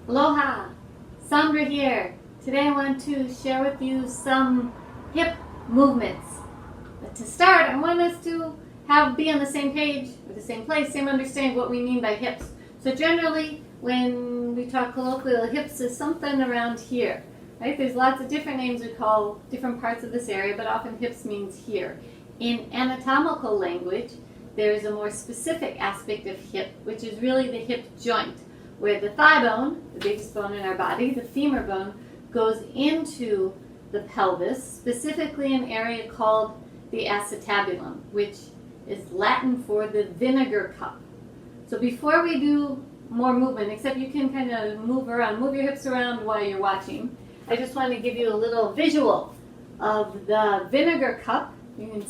Aloha! Sandra here. Today I want to share with you some hip movements. But to start, I want us to be on the same page, or the same place, same understanding what we mean by hips. So generally, when we talk colloquially, hips is something around here. Right? There's lots of different names we call different parts of this area, but often hips means here. In anatomical language, there is a more specific aspect of hip, which is really the hip joint, where the thigh bone, the biggest bone in our body, the femur bone, goes into the pelvis, specifically an area called the acetabulum, which is Latin for the vinegar cup. So before we do more movement, except you can kind of move around, move your hips around while you're watching, I just want to give you a little visual of the vinegar cup. You can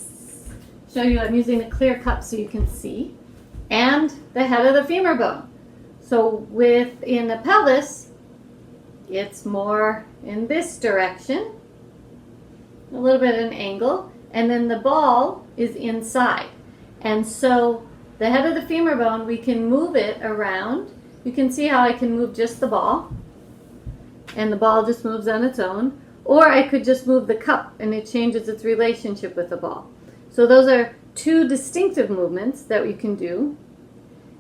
show you, I'm using a clear cup so you can see, and the head of the femur bone. So within the pelvis, it's more in this direction, a little bit at an angle, and then the ball is inside. And so the head of the femur bone, we can move it around. You can see how I can move just the ball, and the ball just moves on its own, or I could just move the cup and it changes its relationship with the ball. So those are two distinctive movements that we can do.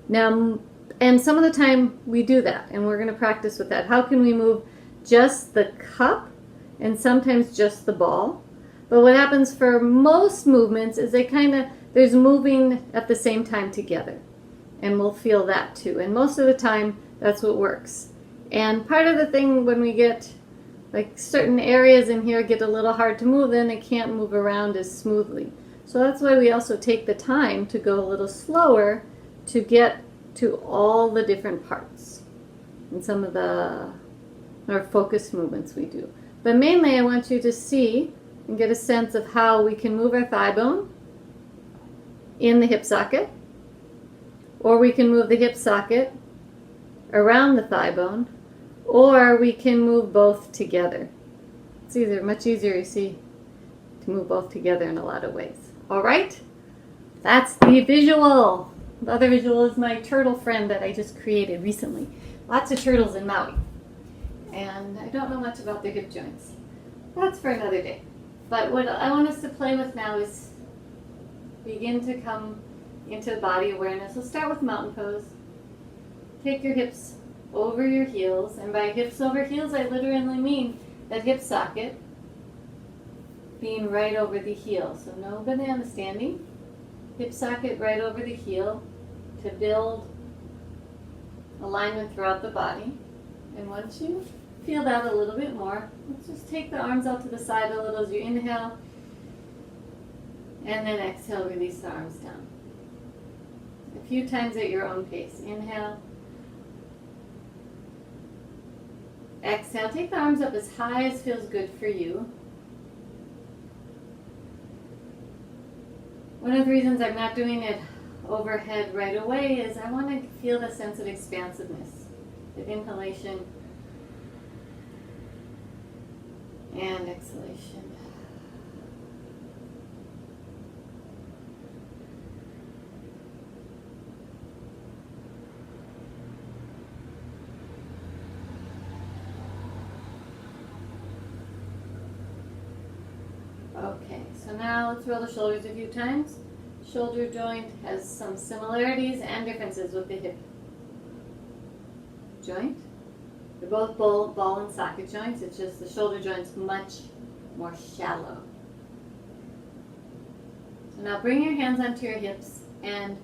Now, and some of the time we do that, and we're going to practice with that. How can we move just the cup and sometimes just the ball? But what happens for most movements is there's moving at the same time together. And we'll feel that too. And most of the time, that's what works. And part of the thing when we get, like certain areas in here get a little hard to move, then they can't move around as smoothly. So that's why we also take the time to go a little slower to get to all the different parts and some of the more focused movements we do. But mainly I want you to see and get a sense of how we can move our thigh bone in the hip socket, or we can move the hip socket around the thigh bone, or we can move both together. It's much easier, you see, to move both together in a lot of ways. All right? That's the visual. The other visual is my turtle friend that I just created recently. Lots of turtles in Maui. And I don't know much about their hip joints. That's for another day. But what I want us to play with now is begin to come into body awareness. We'll start with mountain pose. Take your hips over your heels. And by hips over heels, I literally mean that hip socket being right over the heel. So no banana standing. Hip socket right over the heel to build alignment throughout the body. And once you feel that a little bit more, let's just take the arms out to the side a little as you inhale. And then exhale, release the arms down. A few times at your own pace. Inhale. Exhale. Take the arms up as high as feels good for you. One of the reasons I'm not doing it overhead right away is I want to feel the sense of expansiveness, the inhalation and exhalation. Okay, so now let's roll the shoulders a few times. Shoulder joint has some similarities and differences with the hip joint. They're both ball and socket joints. It's just the shoulder joint's much more shallow. So now bring your hands onto your hips, and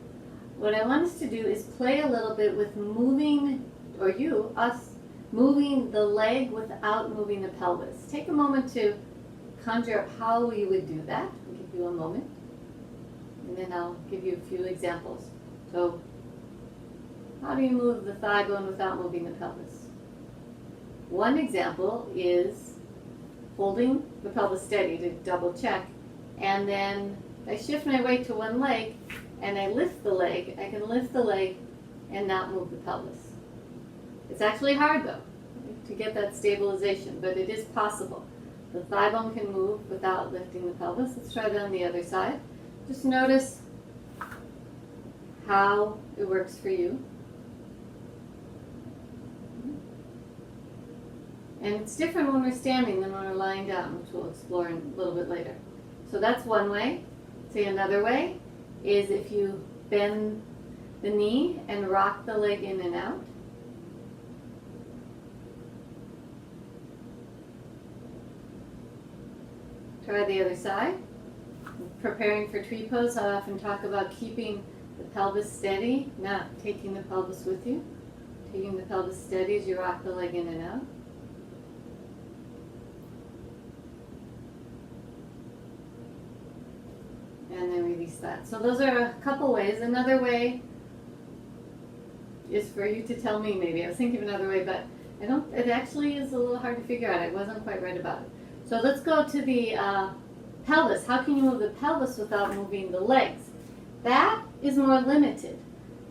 what I want us to do is play a little bit with moving, or us, moving the leg without moving the pelvis. Take a moment to conjure up how we would do that. I'll give you a moment, and then I'll give you a few examples. So, how do you move the thigh bone without moving the pelvis? One example is holding the pelvis steady to double check, and then I shift my weight to one leg, and I lift the leg. I can lift the leg and not move the pelvis. It's actually hard though to get that stabilization, but it is possible. The thigh bone can move without lifting the pelvis. Let's try that on the other side. Just notice how it works for you. And it's different when we're standing than when we're lying down, which we'll explore a little bit later. So that's one way. See, another way is if you bend the knee and rock the leg in and out. Try the other side. Preparing for tree pose, I often talk about keeping the pelvis steady, not taking the pelvis with you. Taking the pelvis steady as you rock the leg in and out. And then release that. So those are a couple ways. Another way is for you to tell me maybe. I was thinking of another way, but it actually is a little hard to figure out. I wasn't quite right about it. So let's go to the pelvis. How can you move the pelvis without moving the legs? That is more limited.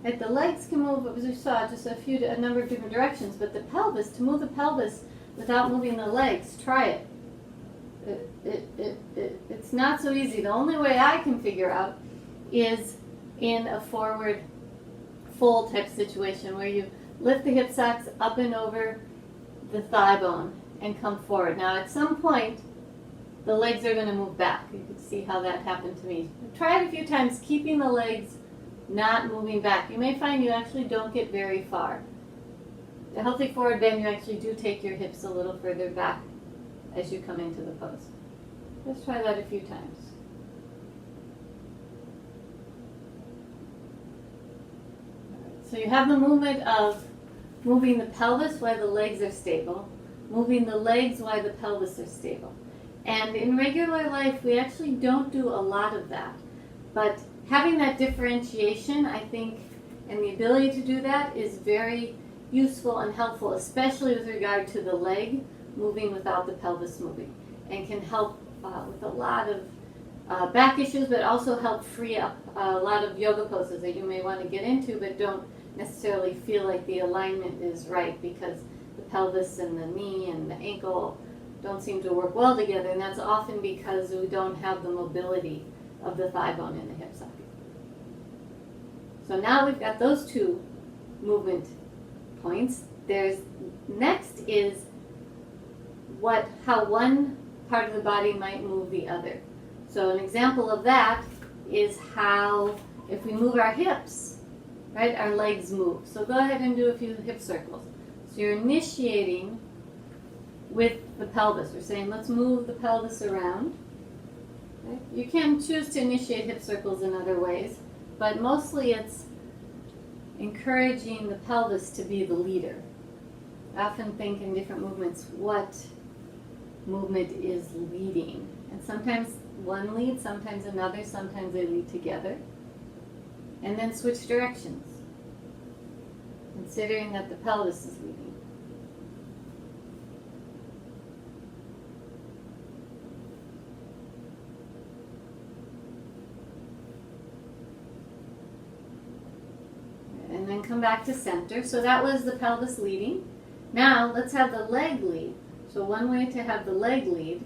Right? The legs can move, as we saw, just a number of different directions, but the pelvis, to move the pelvis without moving the legs, try it. It's not so easy. The only way I can figure out is in a forward fold type situation where you lift the hip socks up and over the thigh bone and come forward. Now at some point the legs are going to move back. You can see how that happened to me. Try it a few times, keeping the legs not moving back. You may find you actually don't get very far. The healthy forward bend, you actually do take your hips a little further back as you come into the pose. Let's try that a few times. So you have the movement of moving the pelvis while the legs are stable, moving the legs while the pelvis are stable. And in regular life, we actually don't do a lot of that. But having that differentiation, I think, and the ability to do that is very useful and helpful, especially with regard to the leg moving without the pelvis moving, and can help with a lot of back issues, but also help free up a lot of yoga poses that you may want to get into, but don't necessarily feel like the alignment is right because the pelvis and the knee and the ankle don't seem to work well together, and that's often because we don't have the mobility of the thigh bone and the hip socket. So now we've got those two movement points. Next is how one part of the body might move the other. So an example of that is how, if we move our hips, right, our legs move. So go ahead and do a few hip circles. So you're initiating with the pelvis. We're saying, let's move the pelvis around. Right? You can choose to initiate hip circles in other ways, but mostly it's encouraging the pelvis to be the leader. I often think in different movements what movement is leading. And sometimes one leads, sometimes another, sometimes they lead together. And then switch directions, considering that the pelvis is leading. And then come back to center. So that was the pelvis leading. Now let's have the leg lead. So one way to have the leg lead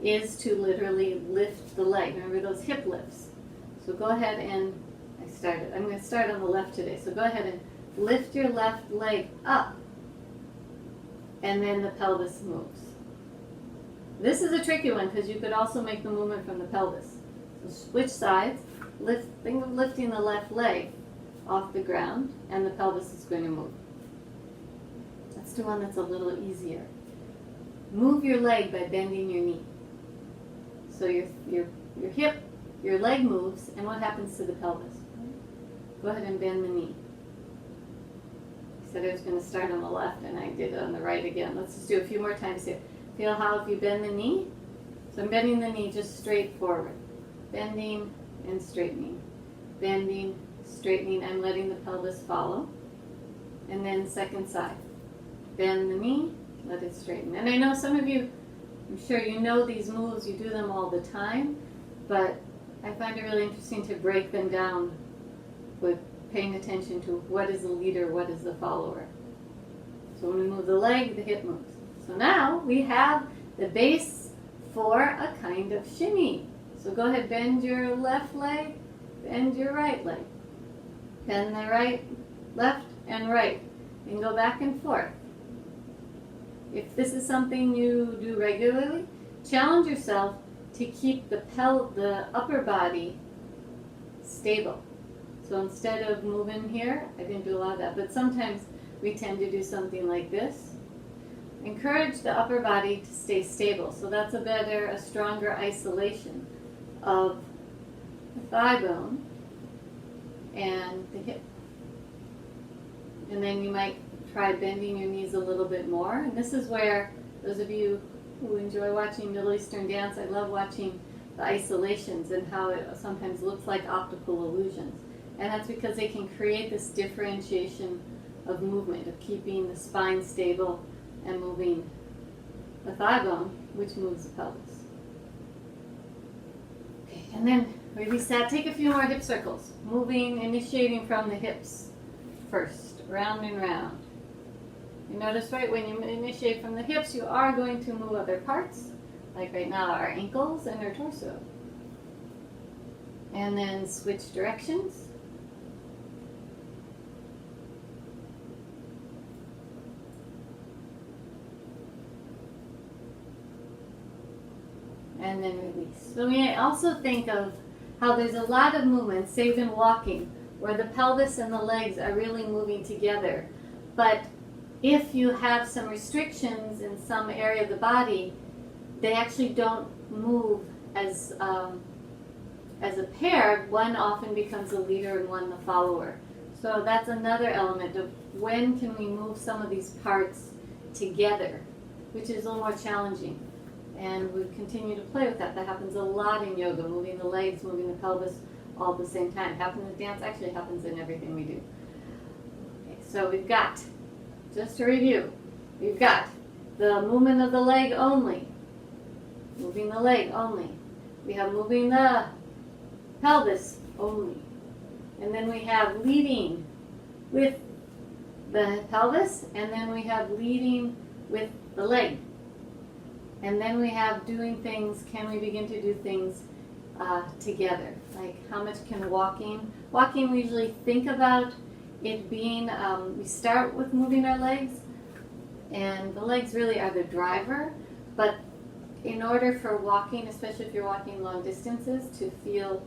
is to literally lift the leg. Remember those hip lifts. So go ahead and I'm going to start on the left today. So go ahead and lift your left leg up, and then the pelvis moves. This is a tricky one because you could also make the movement from the pelvis. So switch sides, think of lifting the left leg off the ground, and the pelvis is going to move. Let's do one that's a little easier. Move your leg by bending your knee. So your leg moves, and what happens to the pelvis? Go ahead and bend the knee. I said I was going to start on the left, and I did it on the right again. Let's just do a few more times here. Feel how if you bend the knee? So I'm bending the knee just straight forward. Bending and straightening. Bending, straightening. I'm letting the pelvis follow. And then second side. Bend the knee, let it straighten. And I know some of you, I'm sure you know these moves, you do them all the time, but I find it really interesting to break them down with paying attention to what is the leader, what is the follower. So when we move the leg, the hip moves. So now we have the base for a kind of shimmy. So go ahead, bend your left leg, bend your right leg. Bend the right, left, and right. And go back and forth. if this is something you do regularly, challenge yourself to keep the upper body stable. So instead of moving here, I didn't do a lot of that, but sometimes we tend to do something like this. Encourage the upper body to stay stable. So that's a stronger isolation of the thigh bone and the hip. And then you might try bending your knees a little bit more. And this is where, those of you who enjoy watching Middle Eastern dance, I love watching the isolations and how it sometimes looks like optical illusions. And that's because they can create this differentiation of movement, of keeping the spine stable and moving the thigh bone, which moves the pelvis. Okay, and then release that. Take a few more hip circles, initiating from the hips first, round and round. You notice, right, when you initiate from the hips, you are going to move other parts, like right now our ankles and our torso. And then switch directions. And then release. So we may also think of how there's a lot of movement, say even walking, where the pelvis and the legs are really moving together. But if you have some restrictions in some area of the body, they actually don't move as a pair. One often becomes a leader and one the follower. So that's another element of when can we move some of these parts together, which is a little more challenging. And we continue to play with that. That happens a lot in yoga, moving the legs, moving the pelvis all at the same time. It happens in dance, actually happens in everything we do. Okay, so we've got, just to review, we've got the movement of the leg only, moving the leg only. We have moving the pelvis only. And then we have leading with the pelvis, and then we have leading with the leg. And then we have doing things, can we begin to do things together? Like how much can walking we usually think about it being, we start with moving our legs, and the legs really are the driver, but in order for walking, especially if you're walking long distances, to feel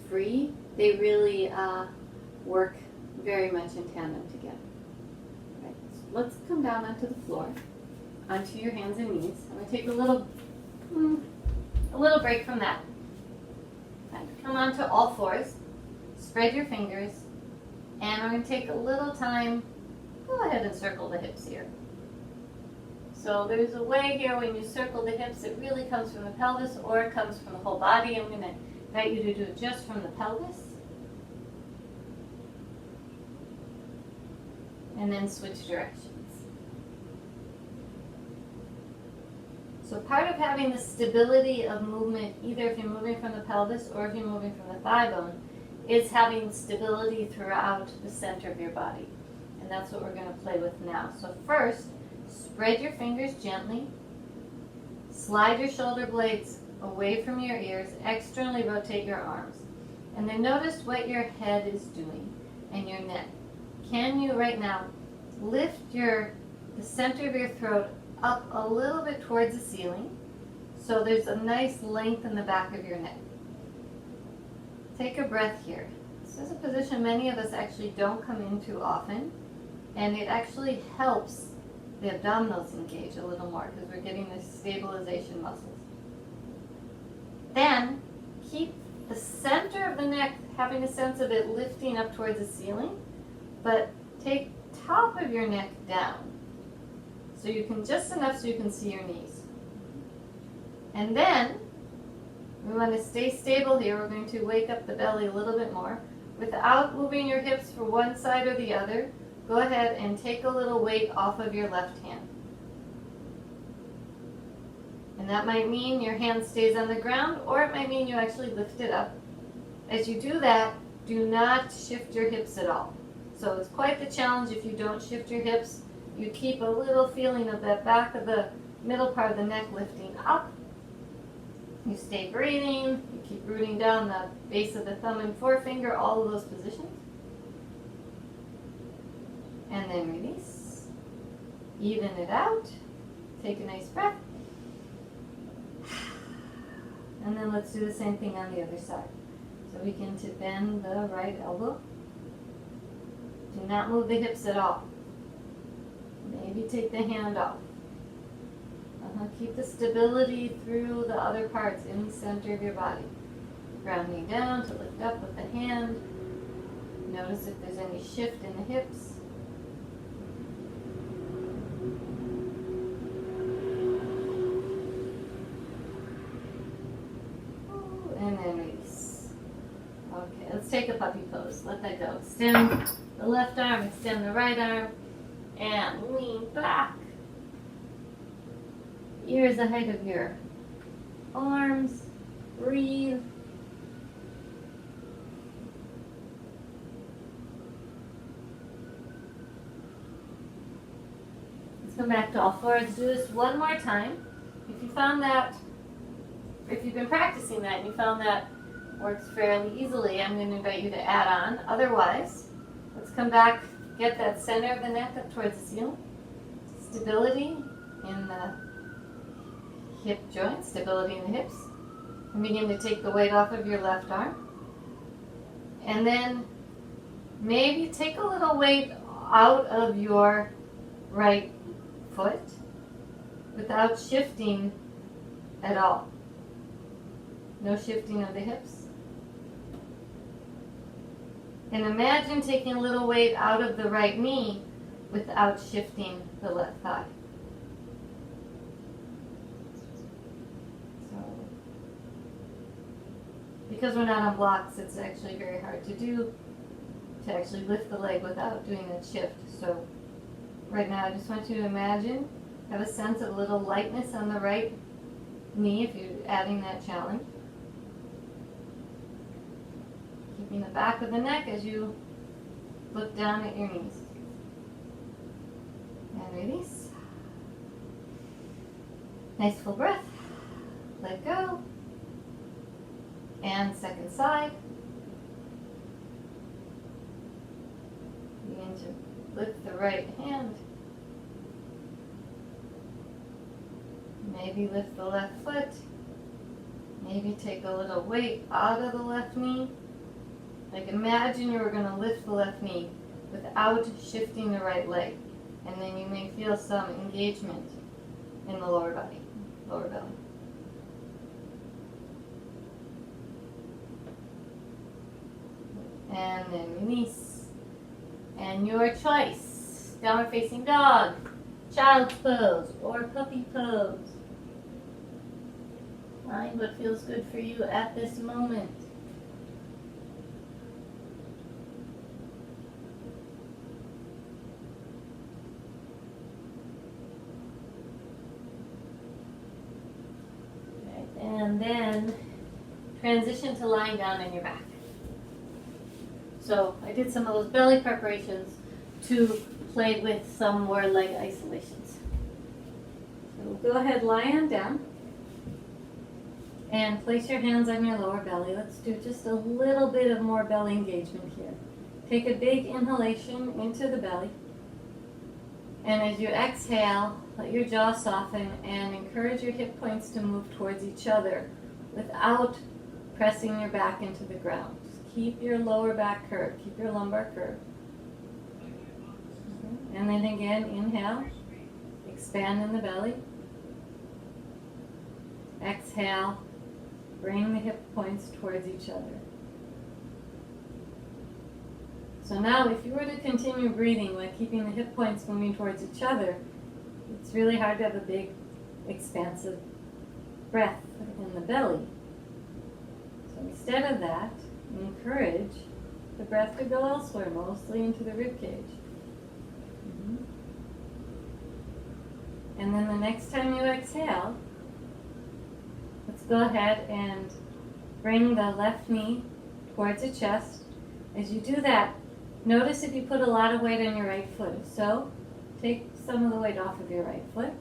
free, they really work very much in tandem together. Right. So let's come down onto the floor, onto your hands and knees. I'm going to take a little break from that. Come onto all fours, spread your fingers, and I'm going to take a little time. Go ahead and circle the hips here. So there's a way here when you circle the hips, it really comes from the pelvis or it comes from the whole body. I'm going to invite you to do it just from the pelvis. And then switch directions. So part of having the stability of movement, either if you're moving from the pelvis or if you're moving from the thigh bone, is having stability throughout the center of your body. And that's what we're going to play with now. So first, spread your fingers gently. Slide your shoulder blades away from your ears. Externally rotate your arms. And then notice what your head is doing and your neck. Can you right now lift the center of your throat up a little bit towards the ceiling so there's a nice length in the back of your neck. Take a breath here. This is a position many of us actually don't come into often, and it actually helps the abdominals engage a little more because we're getting the stabilization muscles. Then keep the center of the neck having a sense of it lifting up towards the ceiling, but take top of your neck down. So you can just enough so you can see your knees. And then we want to stay stable here. We're going to wake up the belly a little bit more. Without moving your hips for one side or the other, go ahead and take a little weight off of your left hand. And that might mean your hand stays on the ground, or it might mean you actually lift it up. As you do that, do not shift your hips at all. So it's quite the challenge if you don't shift your hips. You keep a little feeling of that back of the middle part of the neck lifting up. You stay breathing. You keep rooting down the base of the thumb and forefinger, all of those positions. And then release. Even it out. Take a nice breath. And then let's do the same thing on the other side. So begin to bend the right elbow. Do not move the hips at all. Maybe take the hand off. Keep the stability through the other parts in the center of your body. Grounding down to lift up with the hand. Notice if there's any shift in the hips. And then release. Okay, let's take a puppy pose. Let that go. Extend the left arm, extend the right arm, and lean back. Ears the height of your arms. Breathe. Let's come back to all fours. Do this one more time. If you found that, if you've been practicing that and you found that works fairly easily, I'm going to invite you to add on. Otherwise, let's come back, get that center of the neck up towards the ceiling. Stability in the hip joints, stability in the hips. And begin to take the weight off of your left arm. And then maybe take a little weight out of your right foot without shifting at all. No shifting of the hips. And imagine taking a little weight out of the right knee without shifting the left thigh. So, because we're not on blocks, it's actually very hard to do, to actually lift the leg without doing that shift. So right now I just want you to imagine, have a sense of a little lightness on the right knee if you're adding that challenge. Keeping the back of the neck as you look down at your knees. And release. Nice full breath. Let go. And second side. Begin to lift the right hand. Maybe lift the left foot. Maybe take a little weight out of the left knee. Like imagine you were going to lift the left knee without shifting the right leg. And then you may feel some engagement in the lower body, lower belly. And then release. And your choice, downward facing dog, child's pose, or puppy pose. Find what feels good for you at this moment. And then transition to lying down on your back. So I did some of those belly preparations to play with some more leg isolations. So go ahead, lie on down. And place your hands on your lower belly. Let's do just a little bit of more belly engagement here. Take a big inhalation into the belly. And as you exhale, let your jaw soften and encourage your hip points to move towards each other without pressing your back into the ground. Just keep your lower back curved. Keep your lumbar curved. And then again, inhale. Expand in the belly. Exhale. Bring the hip points towards each other. So now if you were to continue breathing while keeping the hip points moving towards each other, it's really hard to have a big, expansive breath in the belly. So instead of that, encourage the breath to go elsewhere, mostly into the rib cage. And then the next time you exhale, let's go ahead and bring the left knee towards the chest. As you do that, notice if you put a lot of weight on your right foot. If so, take some of the weight off of your right foot.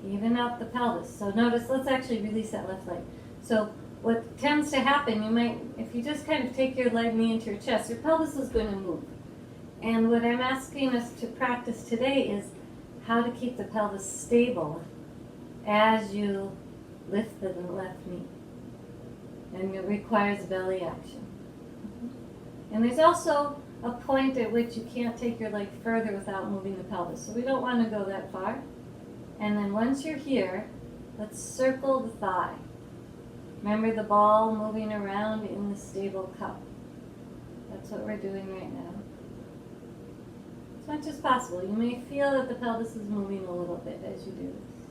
Even out the pelvis. So notice, let's actually release that left leg. So what tends to happen, you might, if you just kind of take your leg knee into your chest, your pelvis is going to move. And what I'm asking us to practice today is how to keep the pelvis stable as you lift the left knee. And it requires belly action. And there's also a point at which you can't take your leg further without moving the pelvis. So we don't want to go that far. And then once you're here, let's circle the thigh. Remember the ball moving around in the stable cup. That's what we're doing right now. As much as possible. You may feel that the pelvis is moving a little bit as you do this.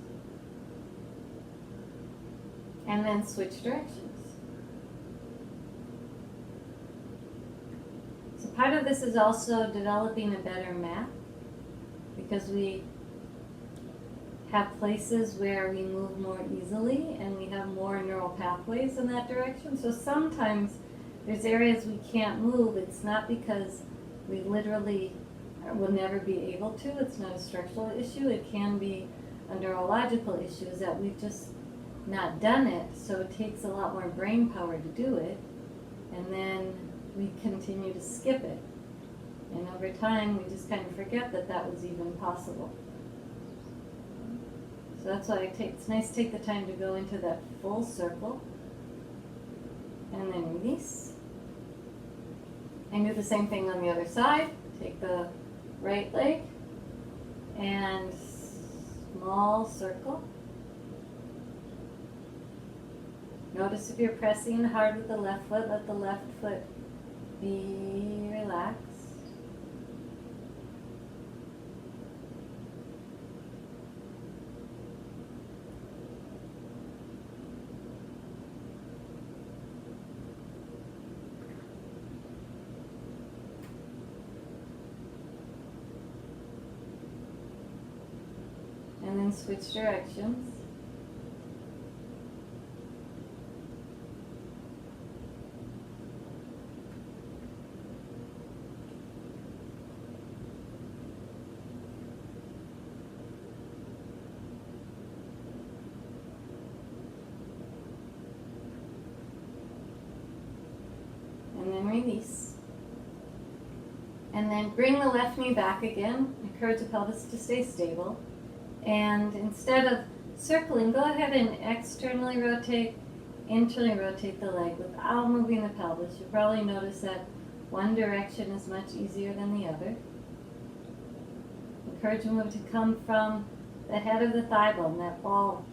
And then switch directions. So part of this is also developing a better mat, because we have places where we move more easily and we have more neural pathways in that direction. So sometimes there's areas we can't move. It's not because we literally will never be able to. It's not a structural issue. It can be a neurological issue, is that we've just not done it. So it takes a lot more brain power to do it. And then we continue to skip it. And over time, we just kind of forget that that was even possible. So that's why it's nice to take the time to go into that full circle. And then release. And do the same thing on the other side. Take the right leg and small circle. Notice if you're pressing hard with the left foot, let the left foot be relaxed. And then switch directions. And then release. And then bring the left knee back again. Encourage the pelvis to stay stable. And instead of circling, go ahead and externally rotate, internally rotate the leg without moving the pelvis. You'll probably notice that one direction is much easier than the other. Encourage the move to come from the head of the thigh bone, that ball.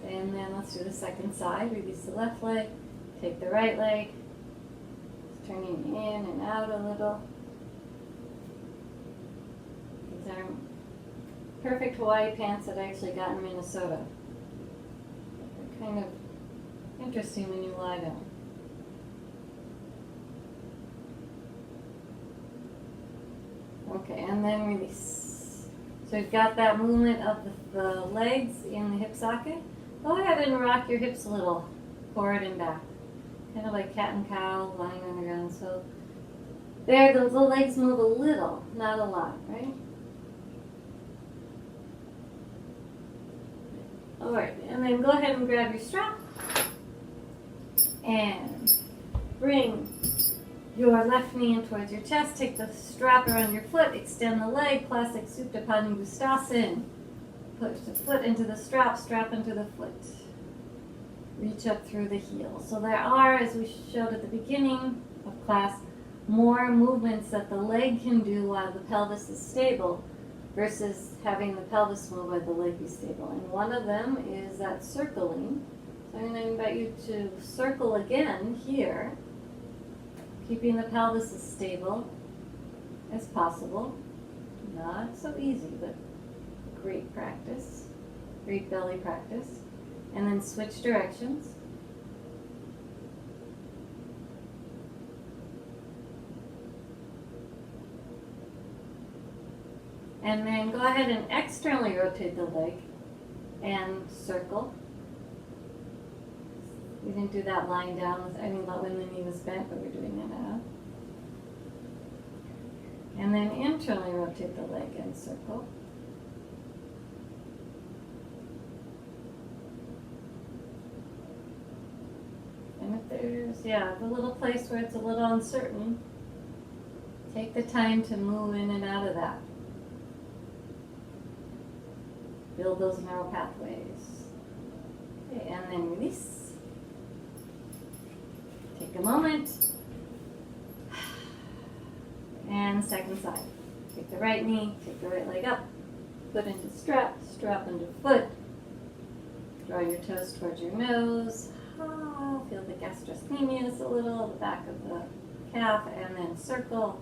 And then let's do the second side. Release the left leg, take the right leg, turning in and out a little. These are perfect Hawaii pants that I actually got in Minnesota. They're kind of interesting when you lie down. Okay, and then release. So we've got that movement of the legs in the hip socket. Go ahead and rock your hips a little, forward and back. Kind of like cat and cow lying on the ground. So there, the legs move a little, not a lot, right? All right, and then go ahead and grab your strap and bring your left knee in towards your chest. Take the strap around your foot, extend the leg, classic Supta Padangusthasana. Push the foot into the strap, strap into the foot. Reach up through the heel. So there are, as we showed at the beginning of class, more movements that the leg can do while the pelvis is stable versus having the pelvis move while the leg is stable. And one of them is that circling. So I'm going to invite you to circle again here, keeping the pelvis as stable as possible. Not so easy, but great practice, great belly practice. And then switch directions. And then go ahead and externally rotate the leg and circle. We didn't do that lying down when the knee was bent, but we're doing it now. And then internally rotate the leg and circle. And if there's, the little place where it's a little uncertain, Take the time to move in and out of that. Build those neural pathways. Okay, and then release. Take a moment. And second side. Take the right knee, take the right leg up. Foot into strap, strap into foot. Draw your toes towards your nose. Feel the gastrocnemius a little, the back of the calf, and then circle.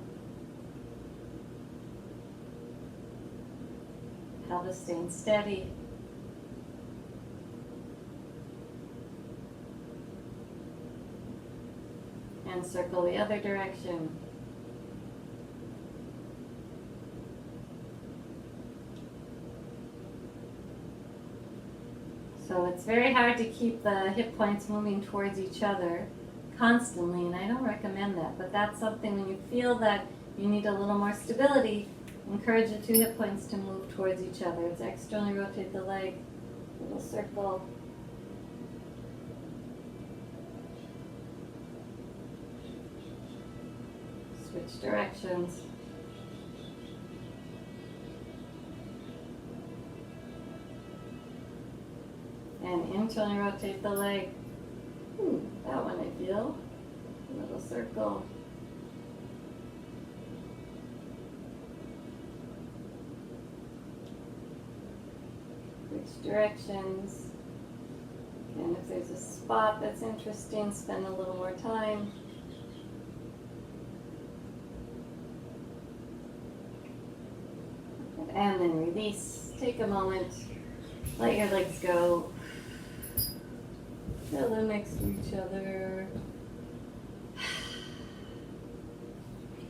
Pelvis staying steady. And circle the other direction. So it's very hard to keep the hip points moving towards each other constantly, and I don't recommend that, but that's something when you feel that you need a little more stability, encourage the two hip points to move towards each other. It's externally rotate the leg, little circle. Switch directions. And internally rotate the leg. That one I feel. A little circle. Switch directions. And if there's a spot that's interesting, spend a little more time. And then release. Take a moment. Let your legs go. Feel them next to each other.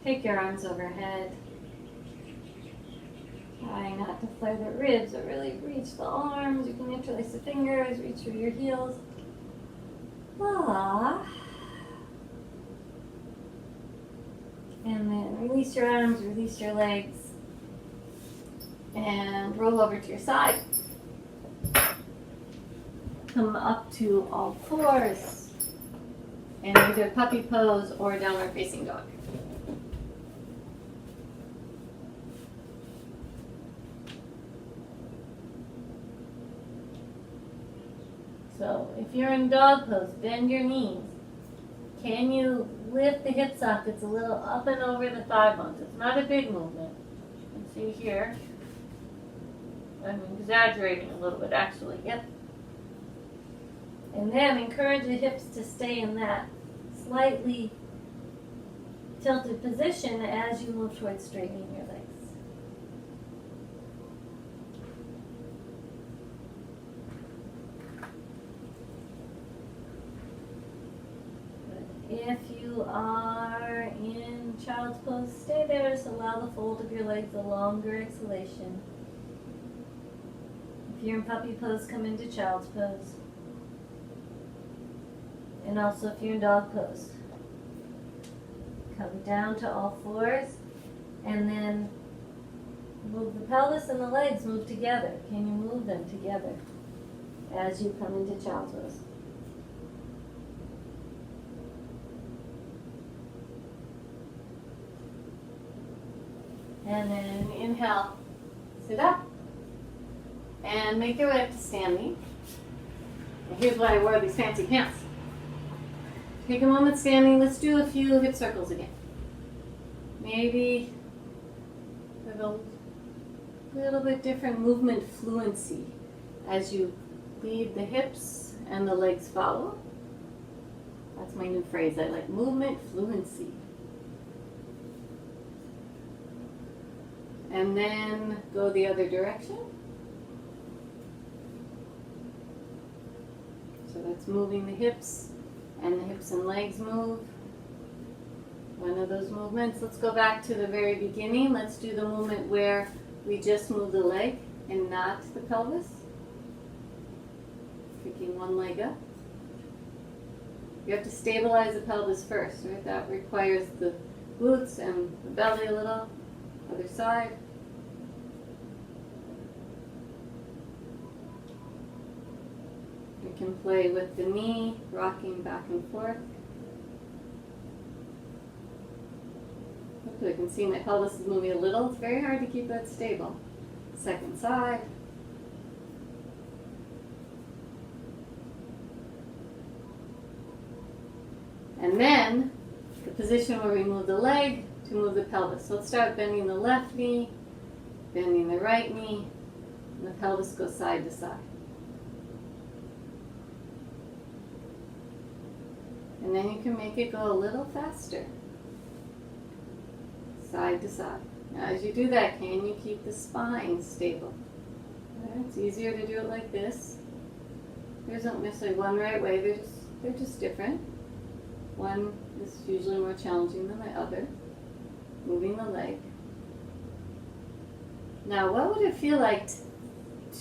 Take your arms overhead. Try not to flare the ribs, but really reach the arms. You can interlace the fingers, reach through your heels. And then release your arms, release your legs. And roll over to your side. Come up to all fours. And either puppy pose or downward facing dog. So if you're in dog pose, bend your knees. Can you lift the hip sockets a little up and over the thigh bones? It's not a big movement. You can see here. I'm exaggerating a little bit actually. Yep. And then encourage the hips to stay in that slightly tilted position as you move towards straightening your legs. If you are in child's pose, stay there. Just allow the fold of your legs, a longer exhalation. If you're in puppy pose, come into child's pose. And also if you're in dog pose, come down to all fours and then move the pelvis and the legs move together. Can you move them together as you come into child's pose? And then inhale, sit up, and make your way up to standing. And here's why I wore these fancy pants. Take a moment standing. Let's do a few hip circles again. Maybe with a little bit different movement fluency as you lead the hips and the legs follow. That's my new phrase. I like movement fluency. And then go the other direction. So that's moving the hips, and the hips and legs move. One of those movements. Let's go back to the very beginning. Let's do the movement where we just move the leg and not the pelvis. Picking one leg up. You have to stabilize the pelvis first, right? That requires the glutes and the belly a little. Other side. You can play with the knee, rocking back and forth. So you can see my pelvis is moving a little. It's very hard to keep that stable. Second side. And then the position where we move the leg to move the pelvis. So let's start bending the left knee, bending the right knee, and the pelvis goes side to side. And then you can make it go a little faster. Side to side. Now as you do that, can you keep the spine stable? Okay, it's easier to do it like this. There isn't necessarily one right way, they're just different. One is usually more challenging than the other. Moving the leg. Now what would it feel like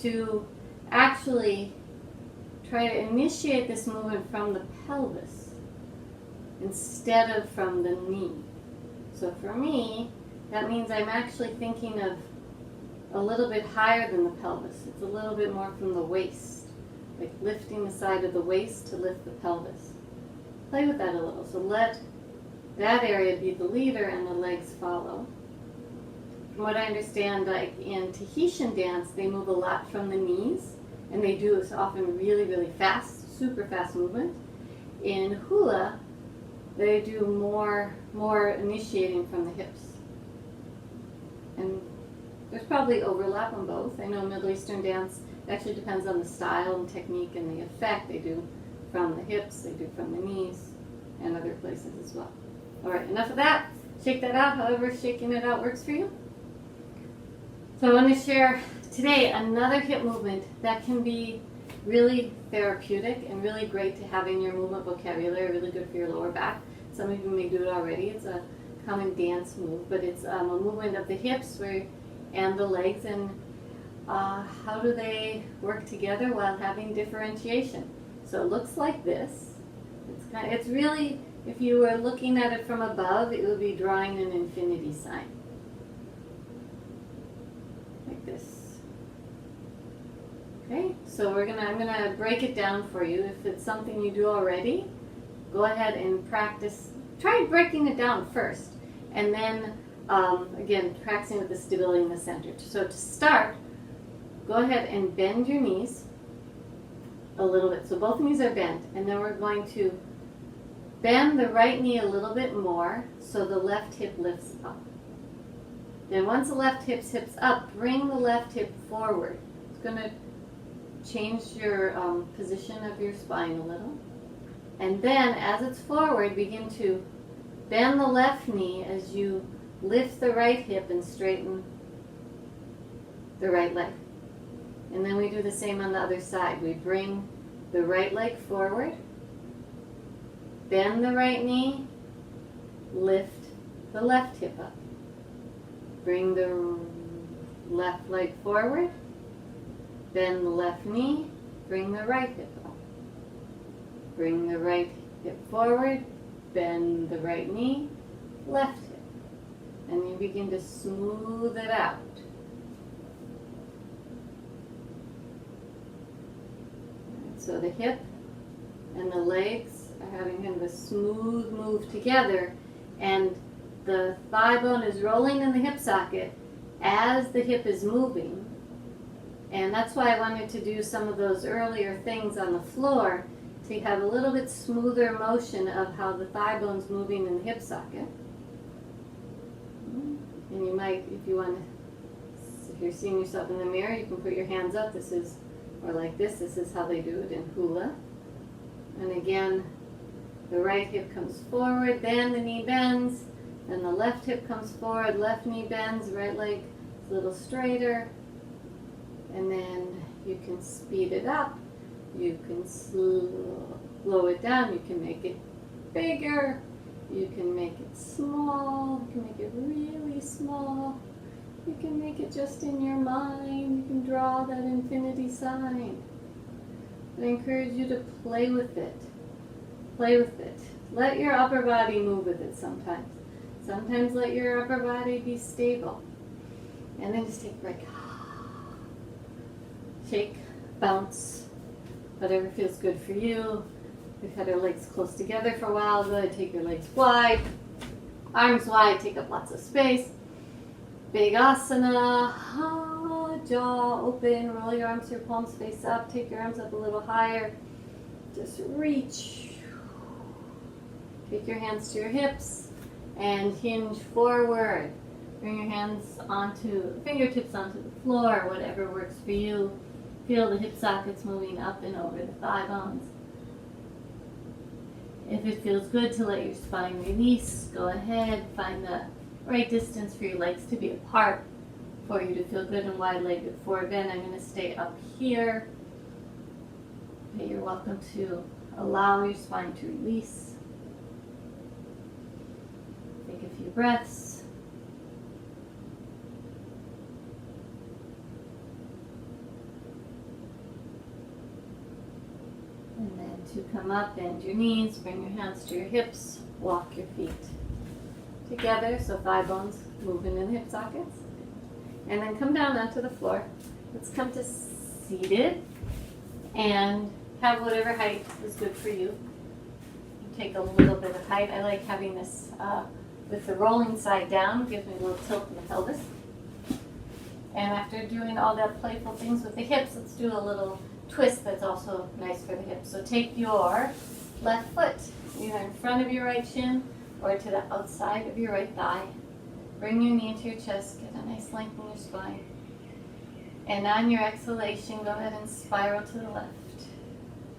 to actually try to initiate this movement from the pelvis instead of from the knee? So for me, that means I'm actually thinking of a little bit higher than the pelvis. It's a little bit more from the waist, like lifting the side of the waist to lift the pelvis. Play with that a little. So let that area be the leader and the legs follow. From what I understand, like in Tahitian dance, they move a lot from the knees, and they do this often really, really fast, super fast movement. In hula, they do more initiating from the hips. And there's probably overlap on both. I know Middle Eastern dance actually depends on the style and technique and the effect. They do from the hips, they do from the knees, and other places as well. All right, enough of that. Shake that out, however shaking it out works for you. So I want to share today another hip movement that can be really therapeutic and really great to have in your movement vocabulary, really good for your lower back. Some of you may do it already. It's a common dance move, but it's a movement of the hips and the legs, and how do they work together while having differentiation. So it looks like this. It's really, if you were looking at it from above, it would be drawing an infinity sign. Like this. Okay, so I'm gonna break it down for you. If it's something you do already, go ahead and practice. Try breaking it down first, and then again practicing with the stability in the center. So to start, go ahead and bend your knees a little bit. So both knees are bent, and then we're going to bend the right knee a little bit more so the left hip lifts up. Then once the left hip hips up, bring the left hip forward. It's going to change your position of your spine a little. And then as it's forward, begin to bend the left knee as you lift the right hip and straighten the right leg. And then we do the same on the other side. We bring the right leg forward, bend the right knee, lift the left hip up. Bring the left leg forward, bend the left knee, bring the right hip up. Bring the right hip forward, bend the right knee, left hip. And you begin to smooth it out. So the hip and the legs are having kind of a smooth move together, and the thigh bone is rolling in the hip socket as the hip is moving. And that's why I wanted to do some of those earlier things on the floor to have a little bit smoother motion of how the thigh bone's moving in the hip socket. And you might, if you want to, if you're seeing yourself in the mirror, you can put your hands up. This is, or like this is how they do it in hula. And again, the right hip comes forward, then the knee bends, then the left hip comes forward, left knee bends, right leg is a little straighter, and then you can speed it up, you can slow it down, you can make it bigger, you can make it small, you can make it really small, you can make it just in your mind, you can draw that infinity sign. I encourage you to play with it. Play with it. Let your upper body move with it sometimes. Sometimes let your upper body be stable. And then just take a break. Shake, bounce, whatever feels good for you. We've had our legs close together for a while. Go ahead, take your legs wide. Arms wide, take up lots of space. Big asana. Jaw open, roll your arms to your palms face up. Take your arms up a little higher. Just reach. Take your hands to your hips and hinge forward. Bring your hands onto, fingertips onto the floor, whatever works for you. Feel the hip sockets moving up and over the thigh bones. If it feels good to let your spine release, go ahead. Find the right distance for your legs to be apart for you to feel good and wide-legged forward bend. I'm going to stay up here. Okay, you're welcome to allow your spine to release. Take a few breaths. And then to come up, bend your knees, bring your hands to your hips, walk your feet together, so thigh bones moving in the hip sockets. And then come down onto the floor. Let's come to seated and have whatever height is good for you. You take a little bit of height. I like having this with the rolling side down, gives me a little tilt in the pelvis. And after doing all the playful things with the hips, let's do a little twist that's also nice for the hips. So take your left foot either in front of your right shin or to the outside of your right thigh. Bring your knee into your chest, get a nice length in your spine. And on your exhalation, go ahead and spiral to the left.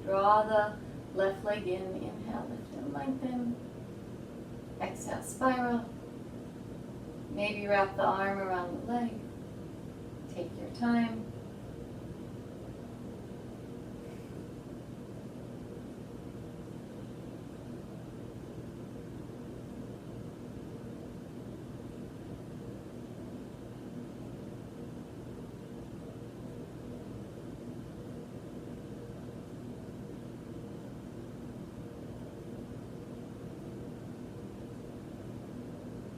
Draw the left leg in, inhale, lift and lengthen. Exhale, spiral. Maybe wrap the arm around the leg. Take your time.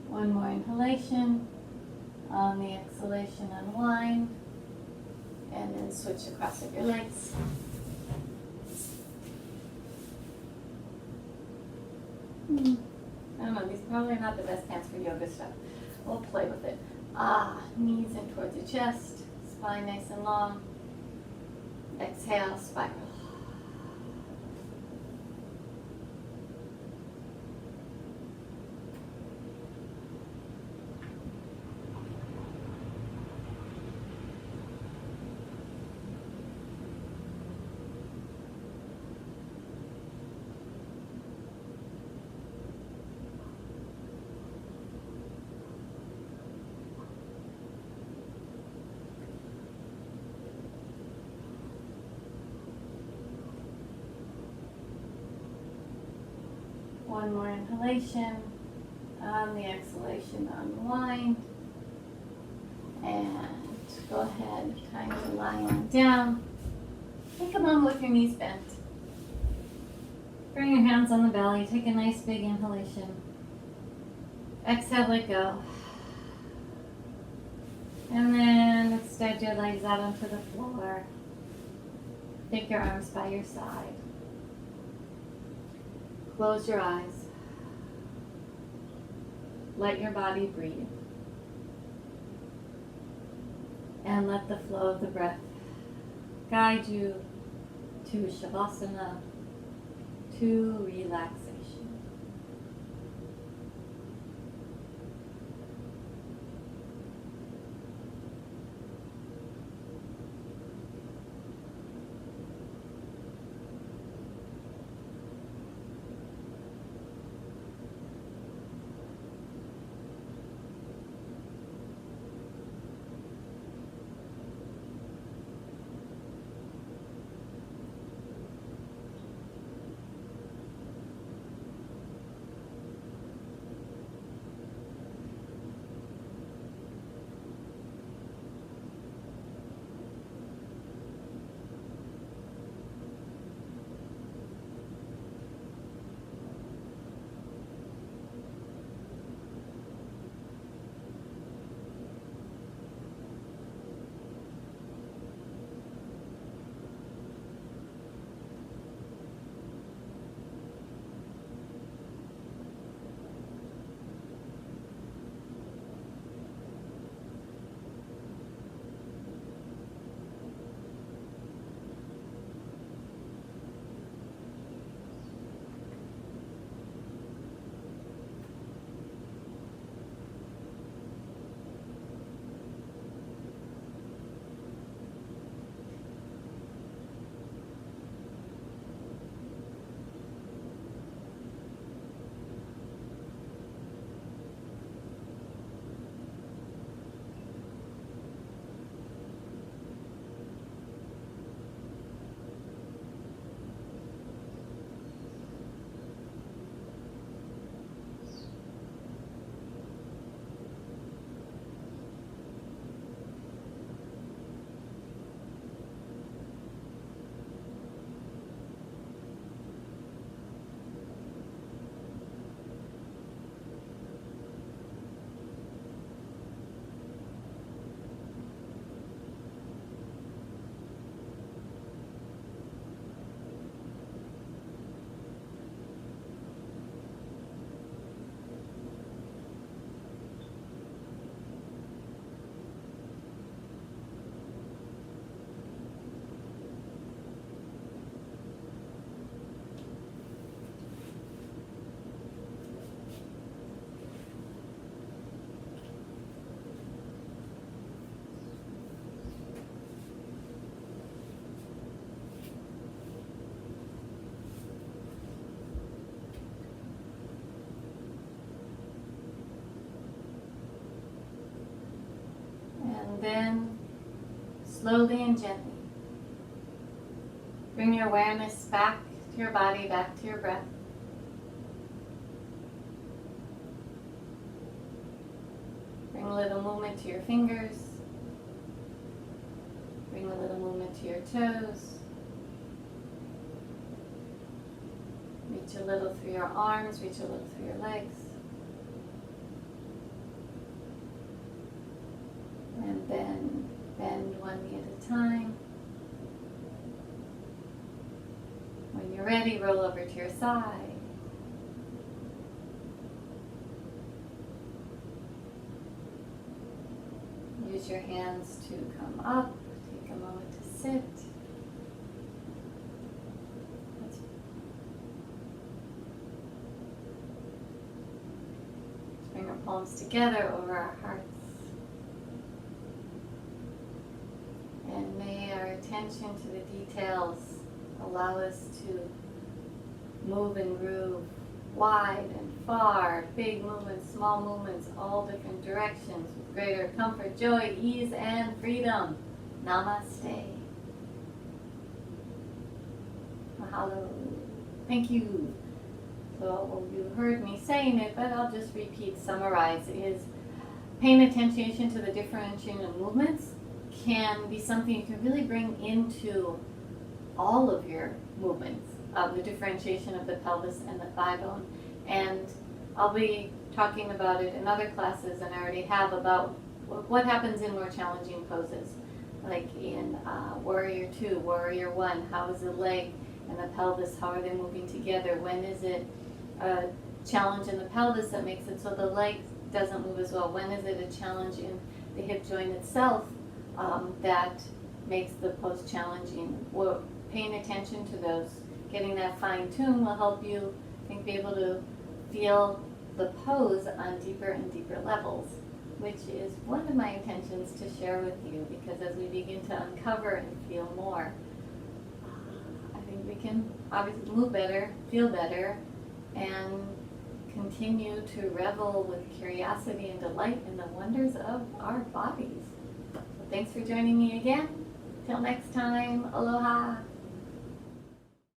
One more inhalation. On the exhalation, unwind. And then switch across of your legs. I don't know, these probably are not the best pants for yoga stuff. We'll play with it. Knees in towards your chest. Spine nice and long. Exhale, spiral. One more inhalation. On the exhalation, unwind. And go ahead, kind of lie on down. Take a moment with your knees bent. Bring your hands on the belly. Take a nice big inhalation. Exhale, let go. And then extend your legs out onto the floor. Take your arms by your side. Close your eyes. Let your body breathe. And let the flow of the breath guide you to Shavasana, to relaxation. And then slowly and gently bring your awareness back to your body, back to your breath. Bring a little movement to your fingers. Bring a little movement to your toes. Reach a little through your arms, reach a little through your legs. And then bend one knee at a time. When you're ready, roll over to your side. Use your hands to come up. Take a moment to sit. Let's bring our palms together over our hearts. And may our attention to the details allow us to move and groove wide and far, big movements, small movements, all different directions with greater comfort, joy, ease, and freedom. Namaste. Mahalo. Thank you. So you heard me saying it, but I'll just repeat, summarize, is paying attention to the differentiation of movements can be something you can really bring into all of your movements, the differentiation of the pelvis and the thigh bone. And I'll be talking about it in other classes, and I already have, about what happens in more challenging poses. Like in Warrior 2, Warrior 1, how is the leg and the pelvis, how are they moving together? When is it a challenge in the pelvis that makes it so the leg doesn't move as well? When is it a challenge in the hip joint itself that makes the pose challenging? Well, paying attention to those, getting that fine tune will help you, I think, be able to feel the pose on deeper and deeper levels, which is one of my intentions to share with you, because as we begin to uncover and feel more, I think we can obviously move better, feel better, and continue to revel with curiosity and delight in the wonders of our bodies. So thanks for joining me again. Till next time, aloha.